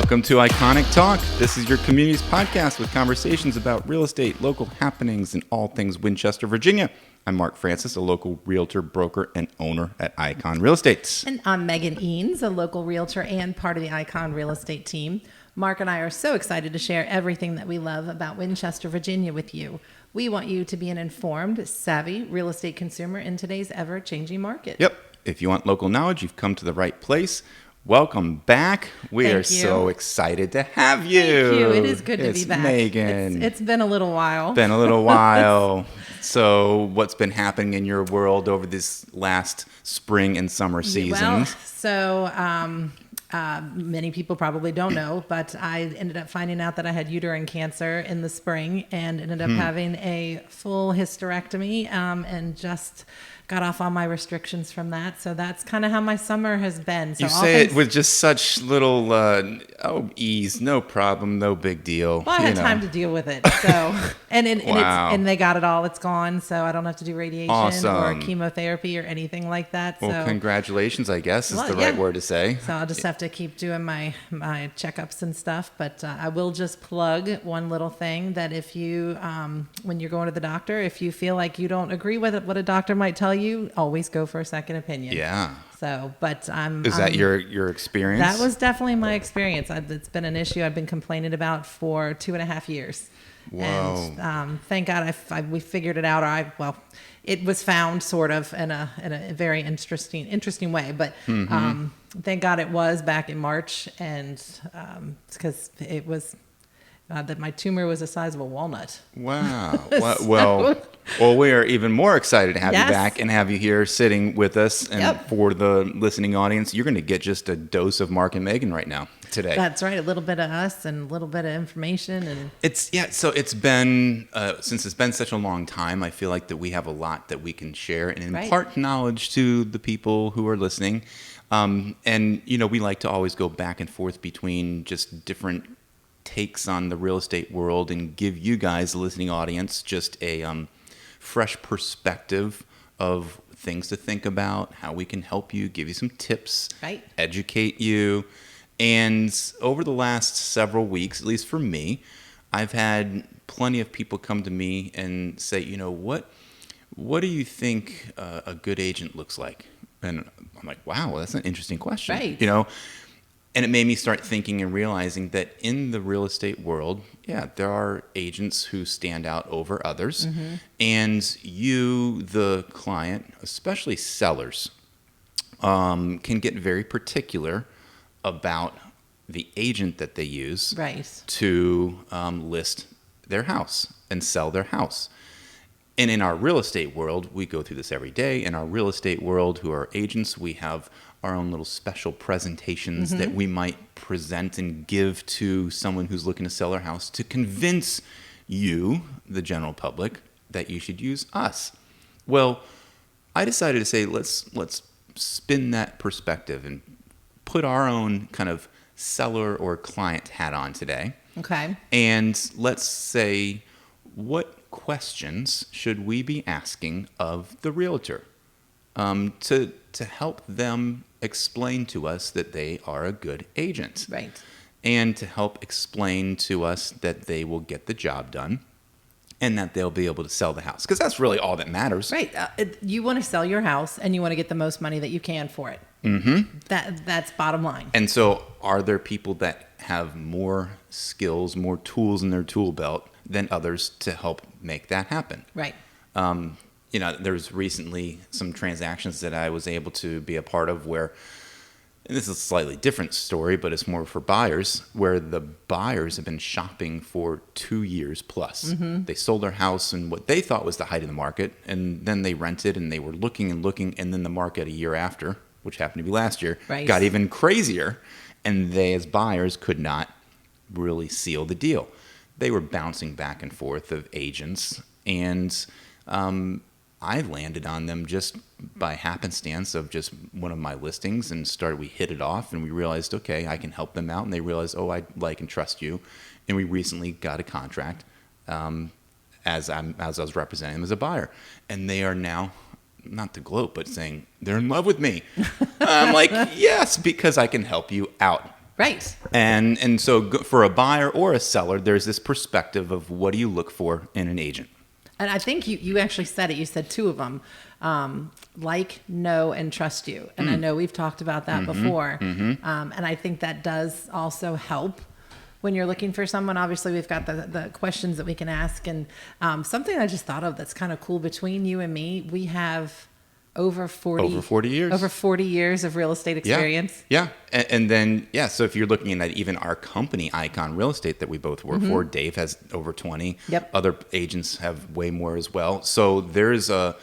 Welcome to Iconic Talk. This is your community's podcast with conversations about real estate, local happenings, and all things Winchester, Virginia. I'm Mark Francis, a local realtor, broker, and owner at Icon Real Estate. And I'm Megan Eanes, a local realtor and part of the Icon Real Estate team. Mark and I are so excited to share everything that we love about Winchester, Virginia with you. We want you to be an informed, savvy real estate consumer in today's ever-changing market. Yep. If you want local knowledge, you've come to the right place. Welcome back. We are so excited to have you. Thank you. It is good to be back. Megan. It's been a little while. Been a little while. So what's been happening in your world over this last spring and summer season? Many people probably don't know, but I ended up finding out that I had uterine cancer in the spring and ended up having a full hysterectomy and just got off all my restrictions from that. So that's kind of how my summer has been. So you say it with just such little, ease, no problem, no big deal. Well, I had time to deal with it. So, and they got it all. It's gone. So I don't have to do radiation or chemotherapy or anything like that. Well, congratulations, I guess is the right word to say. So I'll just have to keep doing my checkups and stuff. But I will just plug one little thing that if you, when you're going to the doctor, if you feel like you don't agree with what a doctor might tell you, always go for a second opinion. Yeah. So, but Is that your experience? That was definitely my experience. It's been an issue I've been complaining about for 2.5 years. Whoa. And thank God we figured it out. It was found sort of in a very interesting way. But thank God it was back in March, and because it was that my tumor was the size of a walnut. Wow. Well, we are even more excited to have you back and have you here sitting with us. And for the listening audience, you're going to get just a dose of Mark and Megan right now today. That's right. A little bit of us and a little bit of information. And So it's been, since it's been such a long time, I feel like that we have a lot that we can share and impart knowledge to the people who are listening. And, we like to always go back and forth between just different takes on the real estate world and give you guys, the listening audience, just a fresh perspective of things to think about, how we can help you, give you some tips, educate you. And over the last several weeks, at least for me, I've had plenty of people come to me and say, what do you think a good agent looks like? And I'm like, wow, that's an interesting question. Right. And it made me start thinking and realizing that in the real estate world, there are agents who stand out over others. Mm-hmm. And you, the client, especially sellers, can get very particular about the agent that they use to list their house and sell their house. And in our real estate world, we go through this every day. In our real estate world, who are agents, we have our own little special presentations that we might present and give to someone who's looking to sell their house to convince you, the general public, that you should use us. Well, I decided to say, let's spin that perspective and put our own kind of seller or client hat on today. Okay. And let's say, what questions should we be asking of the realtor to help them explain to us that they are a good agent. Right. And to help explain to us that they will get the job done and that they'll be able to sell the house. Because that's really all that matters. Right. You want to sell your house and you want to get the most money that you can for it. Mm-hmm. That's bottom line. And so are there people that have more skills, more tools in their tool belt than others to help make that happen? Right. There's recently some transactions that I was able to be a part of where, and this is a slightly different story, but it's more for buyers, where the buyers have been shopping for 2 years plus. Mm-hmm. They sold their house in what they thought was the height of the market, and then they rented, and they were looking, and then the market a year after, which happened to be last year, got even crazier, and they as buyers could not really seal the deal. They were bouncing back and forth of agents, and I landed on them just by happenstance of just one of my listings, and we hit it off, and we realized, okay, I can help them out. And they realized, I like and trust you. And we recently got a contract as I was representing them as a buyer. And they are now, not to gloat, but saying they're in love with me. I'm like, yes, because I can help you out. Right. And so for a buyer or a seller, there's this perspective of what do you look for in an agent. And I think you actually said it. You said two of them, like, know, and trust you. And I know we've talked about that before. And I think that does also help when you're looking for someone. Obviously, we've got the questions that we can ask. And something I just thought of that's kind of cool between you and me, we have over 40 years. Over 40 years of real estate experience. Yeah. And then, so if you're looking at even our company, Icon Real Estate, that we both work for, Dave has over 20. Yep. Other agents have way more as well. So there's a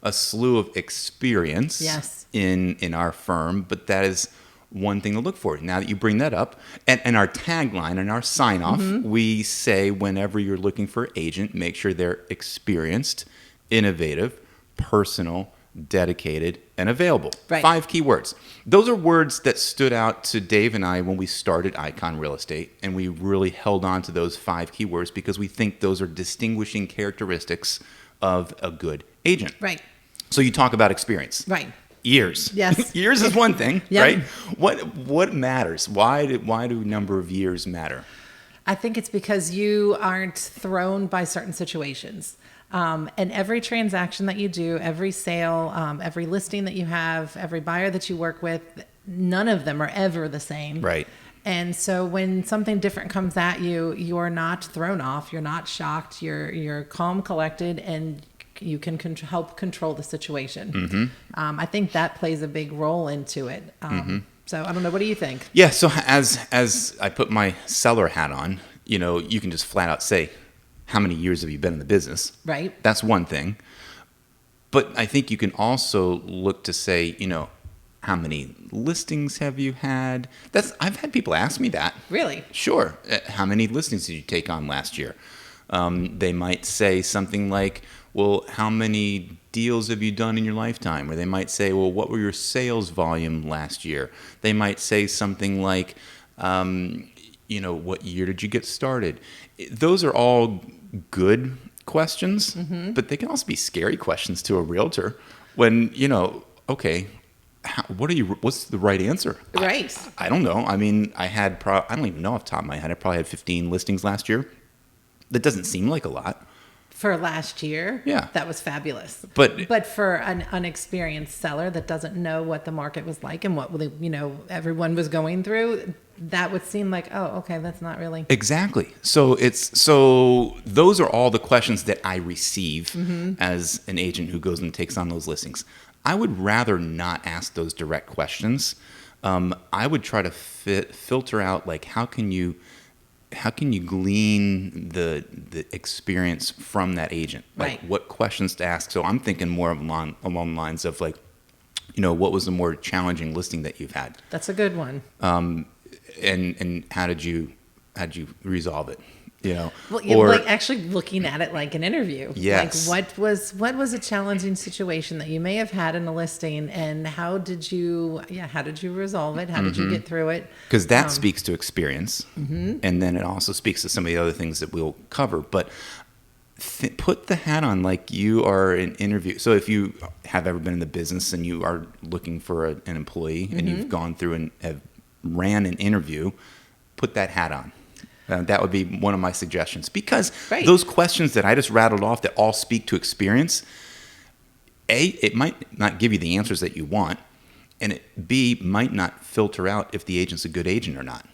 slew of experience Yes. in our firm, but that is one thing to look for. Now that you bring that up, and our tagline and our sign off, we say whenever you're looking for an agent, make sure they're experienced, innovative, personal, dedicated, and available. Right. 5 key words. Those are words that stood out to Dave and I when we started Icon Real Estate, and we really held on to those 5 key words because we think those are distinguishing characteristics of a good agent. Right. So you talk about experience. Right. Years. Yes. Years is one thing, Yep. right? What matters? Why do number of years matter? I think it's because you aren't thrown by certain situations. And every transaction that you do, every sale, every listing that you have, every buyer that you work with, none of them are ever the same. Right. And so when something different comes at you, you're not thrown off. You're not shocked. You're calm, collected, and you can help control the situation. I think that plays a big role into it. So I don't know. What do you think? Yeah. So as I put my seller hat on, you can just flat out say, how many years have you been in the business? Right. That's one thing. But I think you can also look to say, how many listings have you had? I've had people ask me that. Really? Sure. How many listings did you take on last year? They might say something like, well, how many deals have you done in your lifetime? Or they might say, well, what were your sales volume last year? They might say something like, what year did you get started? Those are all good questions, but they can also be scary questions to a realtor when, okay, what's the right answer? Right. I don't know. I mean, I don't even know off the top of my head. I probably had 15 listings last year. That doesn't seem like a lot. For last year, Yeah. that was fabulous. But for an unexperienced seller that doesn't know what the market was like and what everyone was going through, that would seem like, oh, okay, that's not really. Exactly. So those are all the questions that I receive as an agent who goes and takes on those listings. I would rather not ask those direct questions. I would try to filter out, like, how can you glean the experience from that agent? Like, Right. what questions to ask? So I'm thinking more along the lines of, like, what was the more challenging listing that you've had? That's a good one. And how did you resolve it? Well, or like actually looking at it like an interview. Yes. Like what was a challenging situation that you may have had in a listing, and how did you resolve it? How did you get through it? because that speaks to experience, and then it also speaks to some of the other things that we'll cover. But put the hat on like you are an interview. So if you have ever been in the business and you are looking for an employee and you've gone through and have ran an interview, put that hat on. That would be one of my suggestions, because Right. those questions that I just rattled off that all speak to experience, A, it might not give you the answers that you want, and B, might not filter out if the agent's a good agent or not.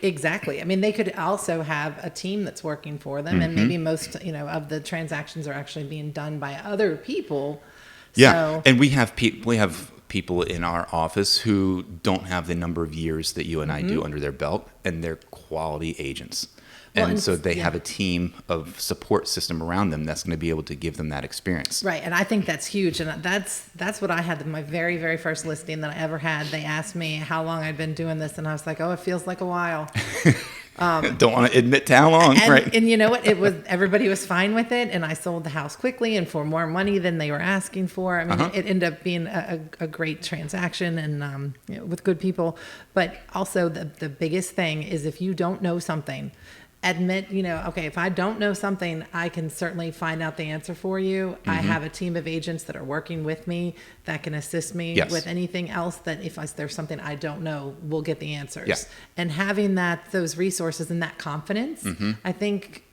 Exactly. I mean, they could also have a team that's working for them, and maybe most of the transactions are actually being done by other people. Yeah, So, and we have people in our office who don't have the number of years that you and I do under their belt, and they're quality agents. Well, And and so they yeah. have a team of support system around them that's going to be able to give them that experience. right, and I think that's huge, and that's what I had in my very, very first listing that I ever had. They asked me how long I'd been doing this, and I was like, oh, it feels like a while. Don't want to admit to how long, right? And you know what? Everybody was fine with it, and I sold the house quickly and for more money than they were asking for. I mean, it ended up being a great transaction, and with good people. But also, the biggest thing is, if you don't know something, admit, okay, if I don't know something, I can certainly find out the answer for you. I have a team of agents that are working with me that can assist me Yes. with anything else that if there's something I don't know, we'll get the answers. Yeah. And having those resources and that confidence, I think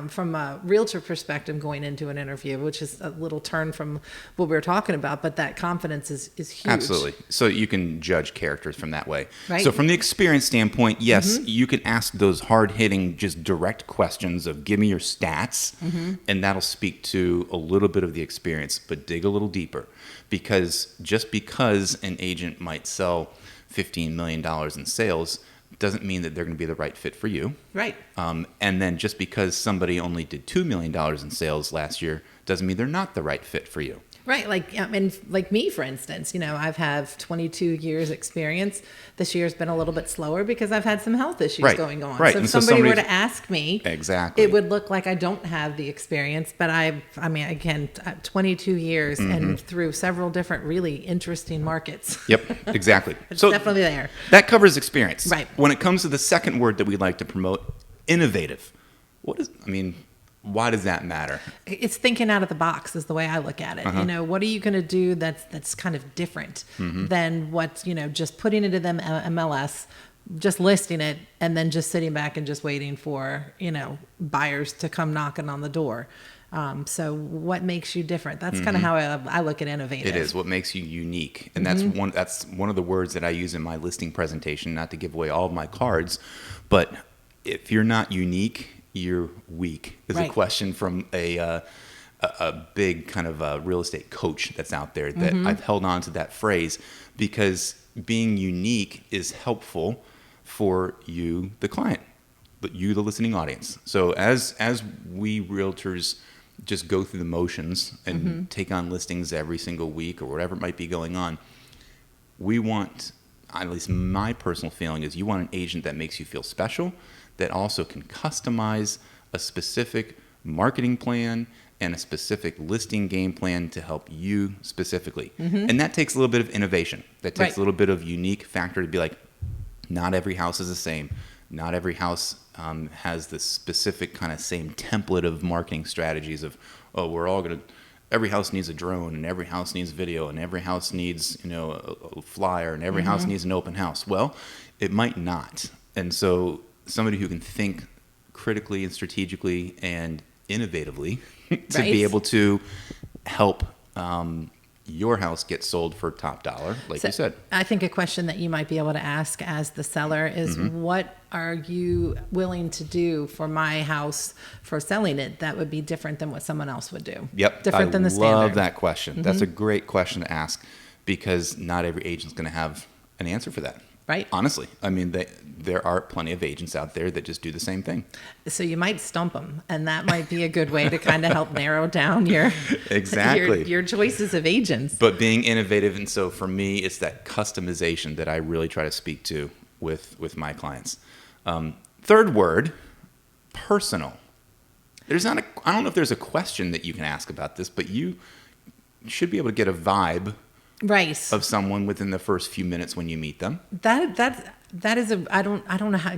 from a realtor perspective going into an interview, which is a little turn from what we were talking about, but that confidence is huge. Absolutely. So you can judge characters from that way. Right. So from the experience standpoint, yes, you can ask those hard-hitting, just direct questions of give me your stats, and that'll speak to a little bit of the experience, but dig a little deeper. Because just because an agent might sell $15 million in sales doesn't mean that they're going to be the right fit for you. Right. And then just because somebody only did $2 million in sales last year doesn't mean they're not the right fit for you. Right. Like me, for instance, I've had 22 years experience. This year's been a little bit slower because I've had some health issues going on. Right. So if And so somebody were to ask me, exactly, it would look like I don't have the experience, but again, 22 years and through several different really interesting markets. Yep, exactly. It's so definitely there. That covers experience. Right. When it comes to the second word that we like to promote, innovative. Why does that matter? It's thinking out of the box is the way I look at it. What are you going to do that's kind of different than what, just putting it in the MLS, just listing it, and then just sitting back and just waiting for, buyers to come knocking on the door. So what makes you different? That's kind of how I look at innovative. It is what makes you unique. And that's one of the words that I use in my listing presentation, not to give away all of my cards, but if you're not unique, you're weak is a question from a big kind of real estate coach that's out there that I've held on to that phrase because being unique is helpful for you, the client, but you, the listening audience. So as we realtors just go through the motions and take on listings every single week or whatever might be going on, we want, at least my personal feeling is you want an agent that makes you feel special, that also can customize a specific marketing plan and a specific listing game plan to help you specifically. And that takes a little bit of innovation. That takes a little bit of unique factor to be like, not every house is the same. Not every house has the specific kind of same template of marketing strategies of, every house needs a drone and every house needs video and every house needs, a flyer and every house needs an open house. Well, it might not. And so somebody who can think critically and strategically and innovatively to be able to help your house get sold for top dollar, like you said. I think a question that you might be able to ask as the seller is, what are you willing to do for my house for selling it that would be different than what someone else would do? Yep. Different than the standard. I love that question. That's a great question to ask because not every agent's going to have an answer for that. Right. Honestly, there are plenty of agents out there that just do the same thing. So you might stump them, and that might be a good way to kind of help narrow down your your choices of agents. But being innovative, and so for me, it's that customization that I really try to speak to with my clients. Third word, personal. I don't know if there's a question that you can ask about this, but you should be able to get a vibe. Right. Of someone within the first few minutes when you meet them. That is I don't know how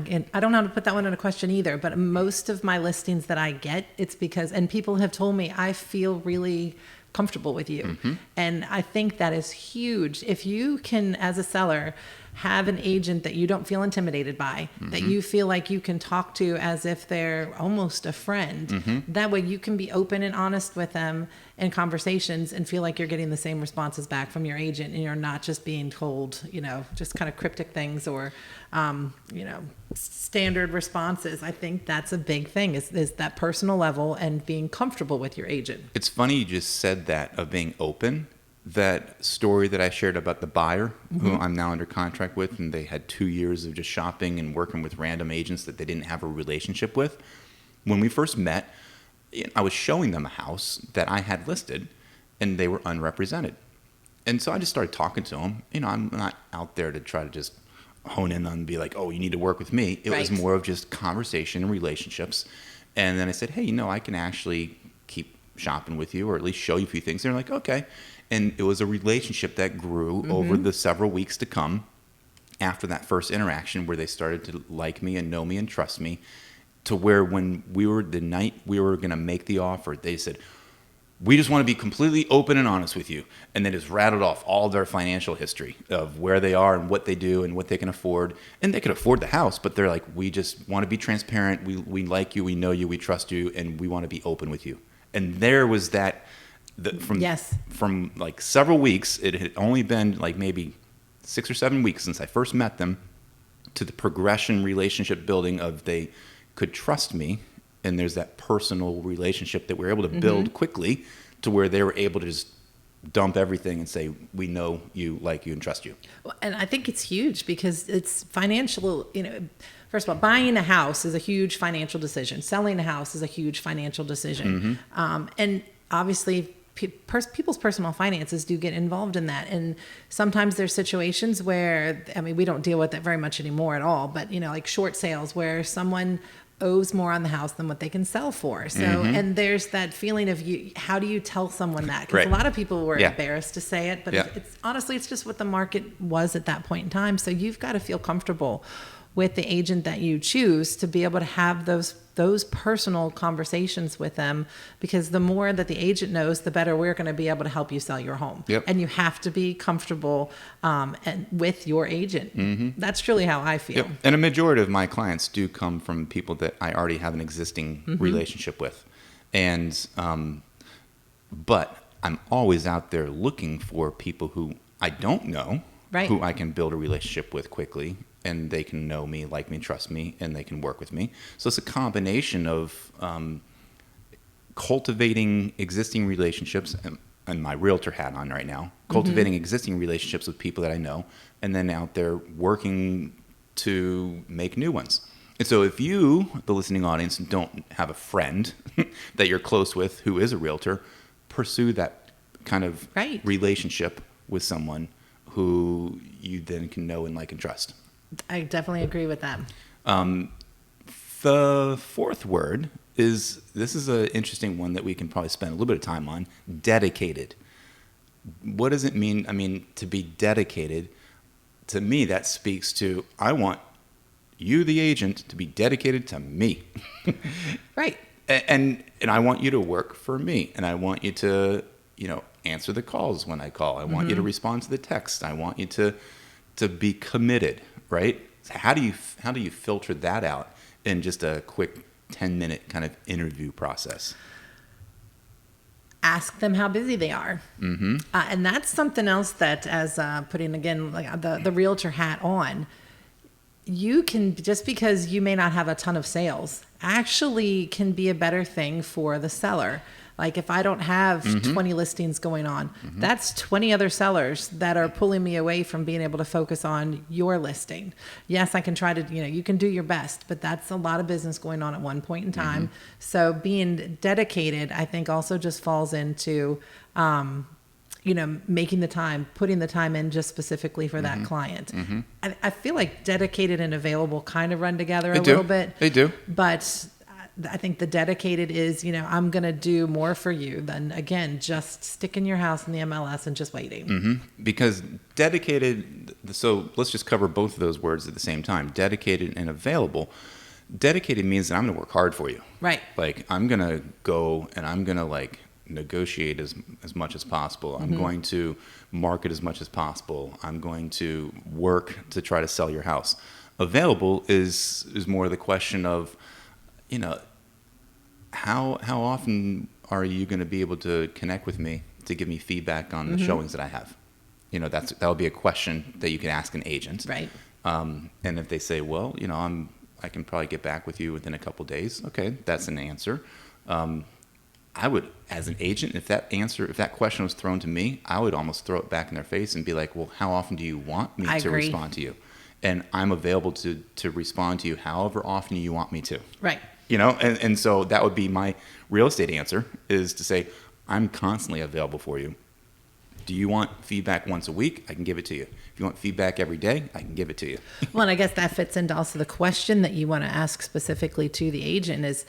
to put that one in a question either, but most of my listings that I get, it's because, and people have told me, I feel really comfortable with you. And I think that is huge. If you can, as a seller, have an agent that you don't feel intimidated by, that you feel like you can talk to as if they're almost a friend. That way you can be open and honest with them in conversations and feel like you're getting the same responses back from your agent and you're not just being told, just kind of cryptic things or, standard responses. I think that's a big thing is that personal level and being comfortable with your agent. It's funny you just said that of being open. That story that I shared about the buyer who I'm now under contract with, and they had 2 years of just shopping and working with random agents that they didn't have a relationship with. When we first met, I was showing them a house that I had listed, and they were unrepresented. And so I just started talking to them. I'm not out there to try to just hone in on and be like, oh, you need to work with me. It was more of just conversation and relationships. And then I said, hey, I can actually keep shopping with you or at least show you a few things. They're like, okay. And it was a relationship that grew over the several weeks to come after that first interaction where they started to like me and know me and trust me. to where when the night we were going to make the offer, they said, we just want to be completely open and honest with you. And they just rattled off all their financial history of where they are and what they do and what they can afford. And they could afford the house, but they're like, we just want to be transparent. We like you. We know you. We trust you. And we want to be open with you. And there was that from like several weeks. It had only been like maybe 6 or 7 weeks since I first met them, to the progression relationship building of they could trust me. And there's that personal relationship that we're able to build quickly, to where they were able to just dump everything and say, we know you, like you, and trust you. Well, and I think it's huge because it's financial, first of all, buying a house is a huge financial decision. Selling a house is a huge financial decision. And obviously people's personal finances do get involved in that. And sometimes there's situations where, we don't deal with it very much anymore at all, but like short sales where someone owes more on the house than what they can sell for. So, and there's that feeling of how do you tell someone that? Because a lot of people were embarrassed to say it, but it's honestly, it's just what the market was at that point in time. So you've got to feel comfortable with the agent that you choose to be able to have those personal conversations with them, because the more that the agent knows, the better we're going to be able to help you sell your home. And you have to be comfortable and with your agent. That's truly how I feel. And a majority of my clients do come from people that I already have an existing relationship with. And but I'm always out there looking for people who I don't know, who I can build a relationship with quickly, and they can know me, like me, trust me, and they can work with me. So it's a combination of cultivating existing relationships, and my realtor hat on right now, cultivating existing relationships with people that I know, and then out there working to make new ones. And so if you, the listening audience, don't have a friend that you're close with who is a realtor, pursue that kind of relationship with someone who you then can know and like and trust. I definitely agree with that. The fourth word is, this is an interesting one that we can probably spend a little bit of time on, dedicated. What does it mean? To be dedicated, to me, that speaks to, I want you, the agent, to be dedicated to me. And I want you to work for me. And I want you to, answer the calls when I call. I want you to respond to the text. I want you to be committed. Right? How do you filter that out in just a quick 10-minute kind of interview process? Ask them how busy they are. And that's something else that, as putting again like the realtor hat on, you can, just because you may not have a ton of sales, actually can be a better thing for the seller. Like if I don't have 20 listings going on, that's 20 other sellers that are pulling me away from being able to focus on your listing. Yes, I can try to, you can do your best, but that's a lot of business going on at one point in time. So being dedicated, I think also just falls into, making the time, putting the time in just specifically for that client. I feel like dedicated and available kind of run together a little bit. They do. But I think the dedicated is, I'm going to do more for you than, again, just sticking your house in the MLS and just waiting. Because dedicated, so let's just cover both of those words at the same time, dedicated and available. Dedicated means that I'm going to work hard for you. Right. Like I'm going to go and I'm going to negotiate as much as possible. I'm going to market as much as possible. I'm going to work to try to sell your house. Available is more the question of, how often are you going to be able to connect with me to give me feedback on the showings that I have? That would be a question that you can ask an agent. Right. And if they say, well, I can probably get back with you within a couple days. Okay, that's an answer. I would, as an agent, if that question was thrown to me, I would almost throw it back in their face and be like, well, how often do you want me to respond to you? And I'm available to respond to you however often you want me to. Right. And so that would be my real estate answer, is to say, I'm constantly available for you. Do you want feedback once a week? I can give it to you. If you want feedback every day, I can give it to you. Well, and I guess that fits into also the question that you want to ask specifically to the agent is,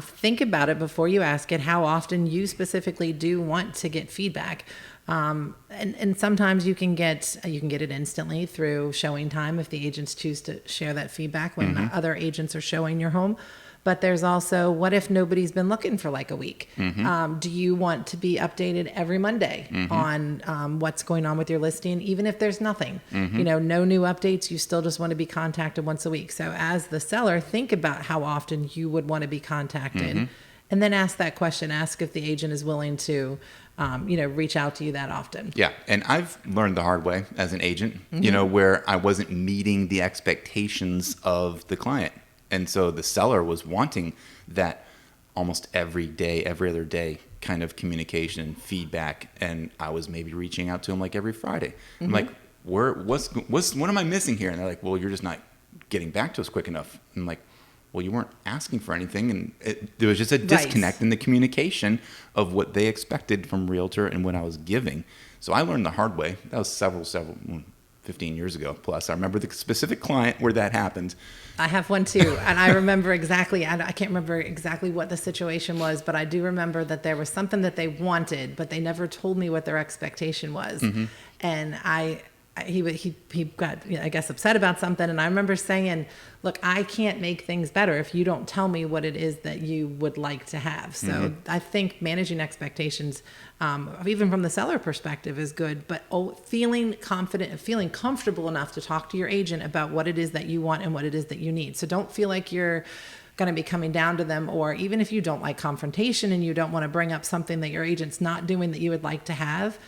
think about it before you ask it, how often you specifically do want to get feedback. And sometimes you can get it instantly through showing time if the agents choose to share that feedback when other agents are showing your home. But there's also, what if nobody's been looking for like a week? Do you want to be updated every Monday on what's going on with your listing, even if there's nothing? No new updates. You still just want to be contacted once a week. So as the seller, think about how often you would want to be contacted, and then ask that question. Ask if the agent is willing to, reach out to you that often. Yeah. And I've learned the hard way as an agent, where I wasn't meeting the expectations of the client. And so the seller was wanting that almost every day, every other day kind of communication and feedback. And I was maybe reaching out to them like every Friday. I'm like, what am I missing here? And they're like, well, you're just not getting back to us quick enough. I'm like, well, you weren't asking for anything. And there was just a disconnect in the communication of what they expected from Realtor and what I was giving. So I learned the hard way. That was several 15 years ago plus. I remember the specific client where that happened. I have one too. And I remember exactly, I can't remember exactly what the situation was, but I do remember that there was something that they wanted, but they never told me what their expectation was. And he got, I guess, upset about something. And I remember saying, look, I can't make things better if you don't tell me what it is that you would like to have. So I think managing expectations, even from the seller perspective, is good, but feeling confident, feeling comfortable enough to talk to your agent about what it is that you want and what it is that you need. So don't feel like you're going to be coming down to them, or even if you don't like confrontation and you don't want to bring up something that your agent's not doing that you would like to have,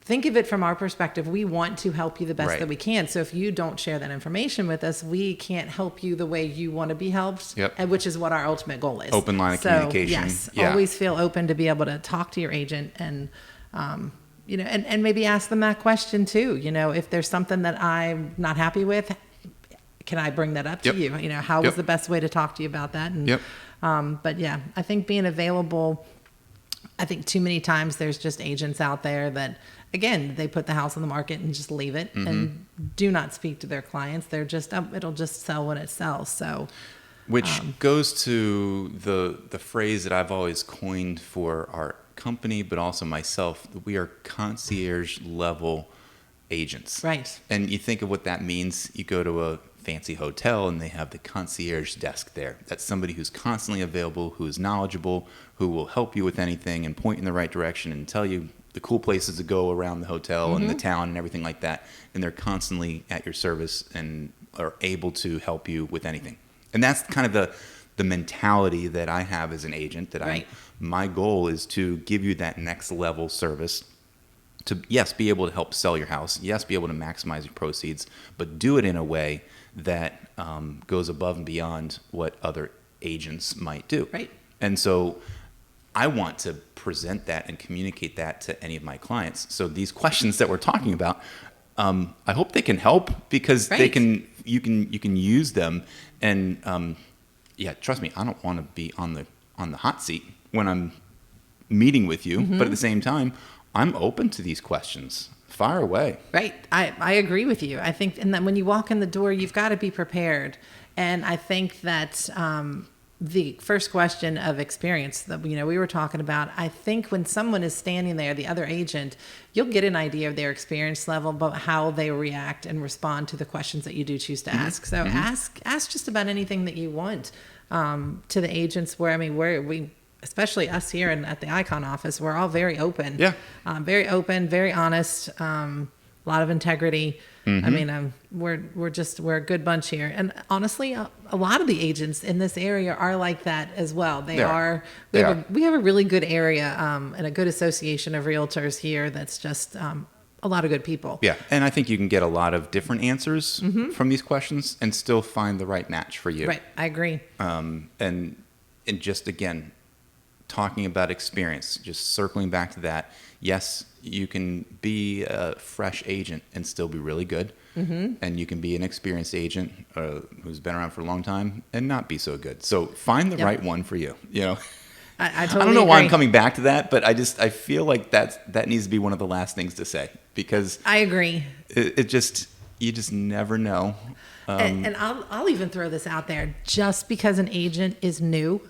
think of it from our perspective. We want to help you the best that we can. So if you don't share that information with us, we can't help you the way you want to be helped, which is what our ultimate goal is. Open line of communication. Yes, always feel open to be able to talk to your agent and, and maybe ask them that question too. If there's something that I'm not happy with, can I bring that up to you? How was the best way to talk to you about that? And, but yeah, I think being available, I think too many times there's just agents out there that, again, they put the house on the market and just leave it and do not speak to their clients. They're just, it'll just sell when it sells. So, which goes to the phrase that I've always coined for our company, but also myself, that we are concierge level agents. Right. And you think of what that means. You go to a fancy hotel and they have the concierge desk there. That's somebody who's constantly available, who is knowledgeable, who will help you with anything and point in the right direction and tell you the cool places to go around the hotel and the town and everything like that. And they're constantly at your service and are able to help you with anything. And that's kind of the mentality that I have as an agent, that my goal is to give you that next level service, to, yes, be able to help sell your house, yes, be able to maximize your proceeds, but do it in a way that goes above and beyond what other agents might do. Right. And so I want to present that and communicate that to any of my clients. So these questions that we're talking about, I hope they can help, because you can use them. And trust me, I don't want to be on the hot seat when I'm meeting with you, but at the same time, I'm open to these questions. Fire away. Right. I agree with you. I think, and then when you walk in the door, you've got to be prepared. And I think that the first question of experience that we were talking about, I think when someone is standing there, the other agent, you'll get an idea of their experience level, but how they react and respond to the questions that you do choose to ask. So ask just about anything that you want to the agents. We especially us here at the Icon office, we're all very open. Yeah. Very open, very honest, a lot of integrity. I mean, we're a good bunch here. And honestly, a lot of the agents in this area are like that as well. We have a really good area and a good association of realtors here that's just a lot of good people. Yeah. And I think you can get a lot of different answers from these questions and still find the right match for you. Right. I agree. And just, again, talking about experience, just circling back to that. Yes, you can be a fresh agent and still be really good. And you can be an experienced agent who's been around for a long time and not be so good. So find the right one for you. I totally I don't know agree. why I'm coming back to that, but I feel like that needs to be one of the last things to say, because I agree. You just never know. And I'll even throw this out there. Just because an agent is new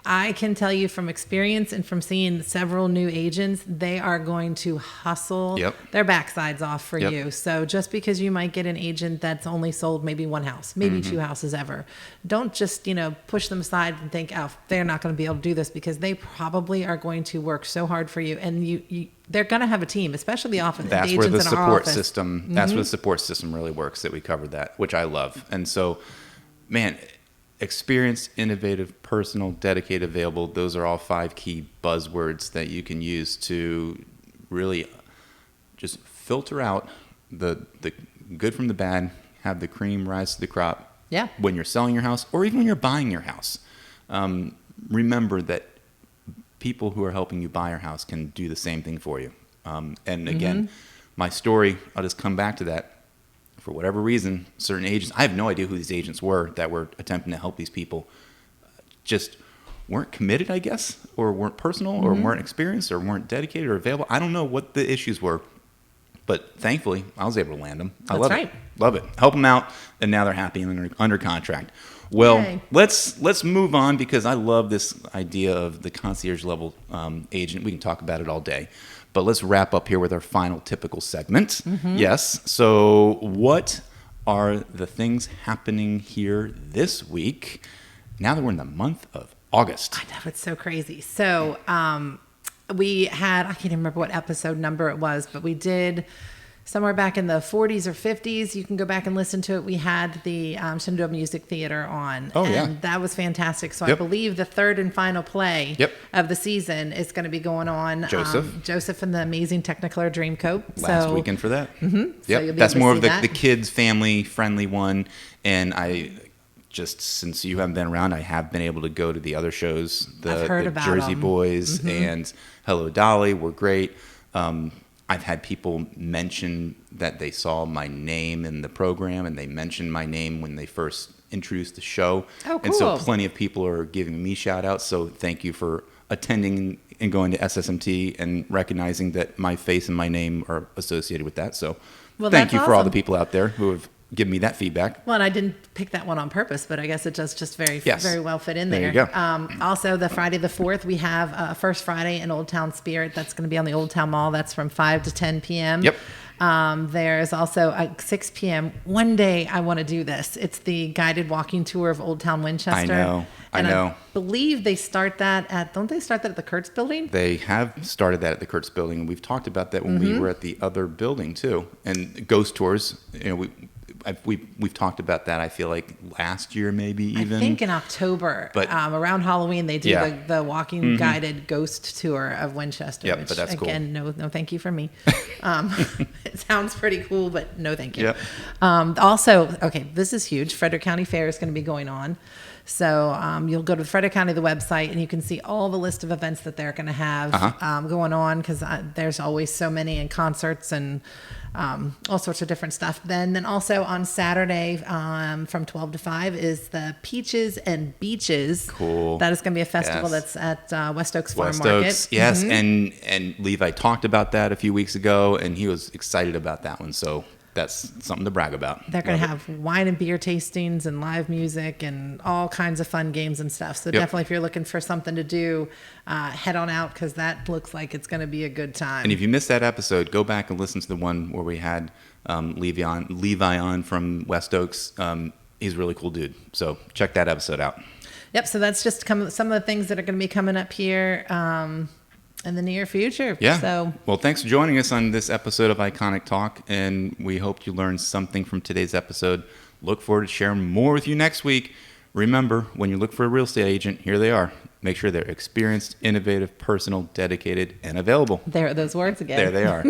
I can tell you from experience and from seeing several new agents, they are going to hustle their backsides off for you. So just because you might get an agent that's only sold maybe one house, maybe two houses ever, don't just, push them aside and think, oh, they're not going to be able to do this, because they probably are going to work so hard for you. And they're going to have a team, especially the office. That's where the support system, that's where the support system really works, that we covered that, which I love. And so, man, experienced, innovative, personal, dedicated, available. Those are all 5 key buzzwords that you can use to really just filter out the good from the bad, have the cream rise to the crop. Yeah. When you're selling your house, or even when you're buying your house. Remember that people who are helping you buy your house can do the same thing for you. And again, my story, I'll just come back to that. For whatever reason, certain agents, I have no idea who these agents were that were attempting to help these people, just weren't committed, I guess, or weren't personal, or weren't experienced, or weren't dedicated or available. I don't know what the issues were, but thankfully, I was able to land them. I love it. Love it. Help them out, and now they're happy and under contract. Well, Yay. let's move on, because I love this idea of the concierge level agent. We can talk about it all day. But let's wrap up here with our final typical segment. Yes. So what are the things happening here this week, now that we're in the month of August? I know, it's so crazy. So we had, I can't even remember what episode number it was, but we did somewhere back in the 40s or 50s. You can go back and listen to it. We had the Shenandoah Music Theater on. Oh, and that was fantastic. So I believe the third and final play of the season is going to be going on. Joseph and the Amazing Technicolor Dreamcoat. Last weekend for that. So that's more of the kids, family-friendly one. And I just, since you haven't been around, I have been able to go to the other shows. I've heard the about Jersey them. Boys and Hello Dolly were great. I've had people mention that they saw my name in the program, and they mentioned my name when they first introduced the show. Oh, cool. And so plenty of people are giving me shout outs. So thank you for attending and going to SSMT and recognizing that my face and my name are associated with that. So thank you for all the people out there who have given me that feedback. Well, and I didn't pick that one on purpose, but I guess it does just very well fit in there. There you go. Also, the Friday the 4th, we have First Friday in Old Town Spirit. That's going to be on the Old Town Mall. That's from 5 to 10 p.m. Yep. There's also at 6 p.m. One day I want to do this. It's the guided walking tour of Old Town Winchester. I know. I believe they start that don't they start that at the Kurtz building? They have started that at the Kurtz building, and we've talked about that when we were at the other building too. And ghost tours, we've talked about that, I feel like last year, maybe even. I think in October, but around Halloween, they do the walking guided ghost tour of Winchester. Yep, which, but that's again, cool. No thank you from me. It sounds pretty cool, but no thank you. Yep. Also, okay, this is huge. Frederick County Fair is going to be going on. So you'll go to Frederick County, the website, and you can see all the list of events that they're going to have going on, because there's always so many, and concerts and all sorts of different stuff. Then also on Saturday from 12 to 5 is the Peaches and Beaches. Cool. That is going to be a festival that's at West Oaks Farm West Market. Oaks, yes. And Levi talked about that a few weeks ago, and he was excited about that one. So that's something to brag about. They're going to have wine and beer tastings and live music and all kinds of fun games and stuff. So definitely, if you're looking for something to do, head on out, because that looks like it's going to be a good time. And if you missed that episode, go back and listen to the one where we had Levi on from West Oaks. He's a really cool dude. So check that episode out. Yep. So that's just some of the things that are going to be coming up here in the near future. Yeah. So, well, thanks for joining us on this episode of Iconic Talk, and we hope you learned something from today's episode. Look forward to sharing more with you next week. Remember, when you look for a real estate agent, here they are. Make sure they're experienced, innovative, personal, dedicated, and available. There are those words again. There they are.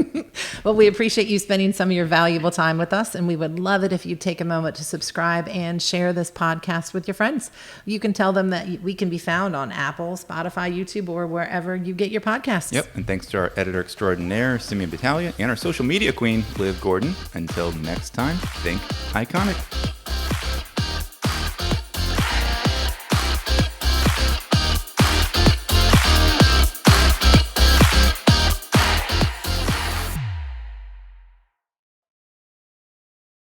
Well, we appreciate you spending some of your valuable time with us, and we would love it if you'd take a moment to subscribe and share this podcast with your friends. You can tell them that we can be found on Apple, Spotify, YouTube, or wherever you get your podcasts. Yep, and thanks to our editor extraordinaire, Simeon Battaglia, and our social media queen, Liv Gordon. Until next time, think iconic.